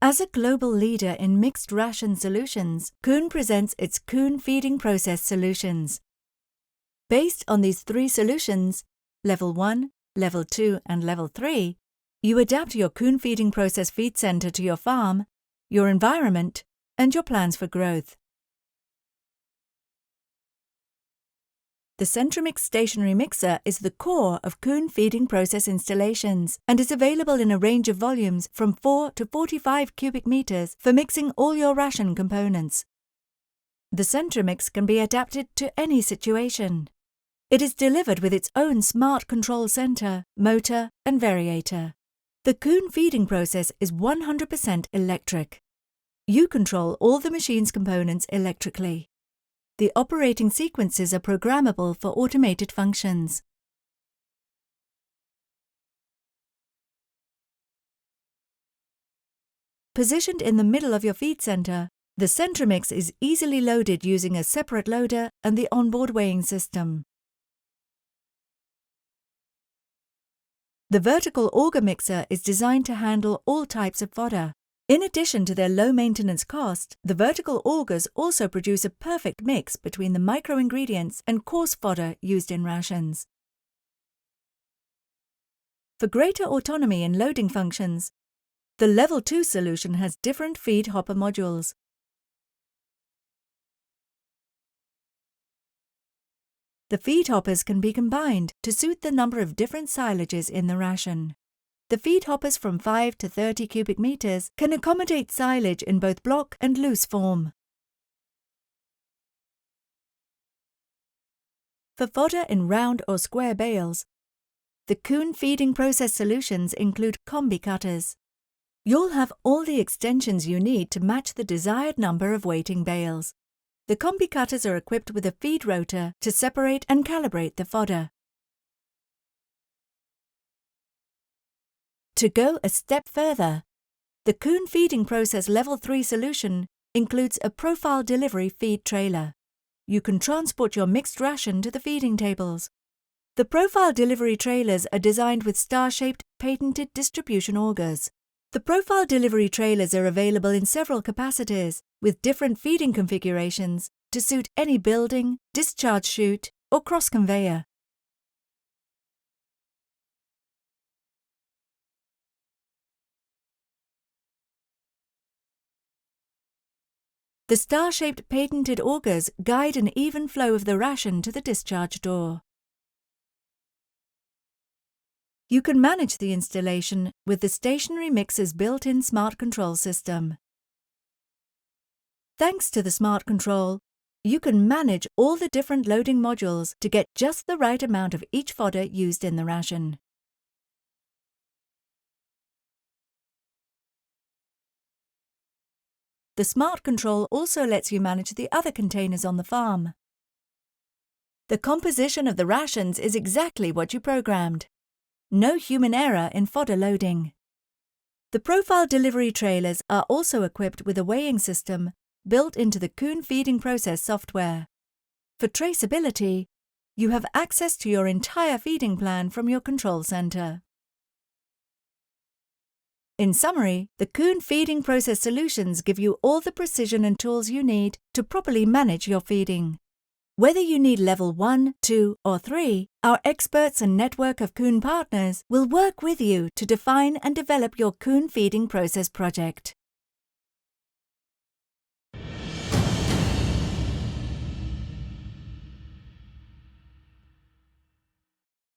As a global leader in mixed ration solutions, KUHN presents its KUHN Feeding Process solutions. Based on these 3 solutions, Level 1, Level 2 and Level 3, you adapt your KUHN Feeding Process feed center to your farm, your environment, and your plans for growth. The Centrum IK stationary mixer is the core of KUHN Feeding Process installations and is available in a range of volumes from 4 to 45 cubic meters for mixing all your ration components. The Centrum IK can be adapted to any situation. It is delivered with its own smart control center, motor and variator. The KUHN Feeding Process is 100% electric. You control all the machine's components electrically. The operating sequences are programmable for automated functions. Positioned in the middle of your feed center, the Centrum IK is easily loaded using a separate loader and the onboard weighing system. The vertical auger mixer is designed to handle all types of fodder. In addition to their low maintenance cost, the vertical augers also produce a perfect mix between the micro-ingredients and coarse fodder used in rations. For greater autonomy in loading functions, the Level 2 solution has different feed hopper modules. The feed hoppers can be combined to suit the number of different silages in the ration. The feed hoppers from 5 to 30 cubic meters can accommodate silage in both block and loose form. For fodder in round or square bales, the KUHN Feeding Process solutions include combi cutters. You'll have all the extensions you need to match the desired number of waiting bales. The combi cutters are equipped with a feed rotor to separate and calibrate the fodder. To go a step further, the KUHN Feeding Process Level 3 solution includes a profile delivery feed trailer. You can transport your mixed ration to the feeding tables. The profile delivery trailers are designed with star-shaped, patented distribution augers. The profile delivery trailers are available in several capacities, with different feeding configurations to suit any building, discharge chute, or cross-conveyor. The star-shaped patented augers guide an even flow of the ration to the discharge door. You can manage the installation with the stationary mixer's built-in smart control system. Thanks to the smart control, you can manage all the different loading modules to get just the right amount of each fodder used in the ration. The smart control also lets you manage the other containers on the farm. The composition of the rations is exactly what you programmed. No human error in fodder loading. The profile delivery trailers are also equipped with a weighing system built into the KUHN Feeding Process software. For traceability, you have access to your entire feeding plan from your control center. In summary, the KUHN Feeding Process solutions give you all the precision and tools you need to properly manage your feeding. Whether you need Level 1, 2 or 3, our experts and network of KUHN partners will work with you to define and develop your KUHN Feeding Process project.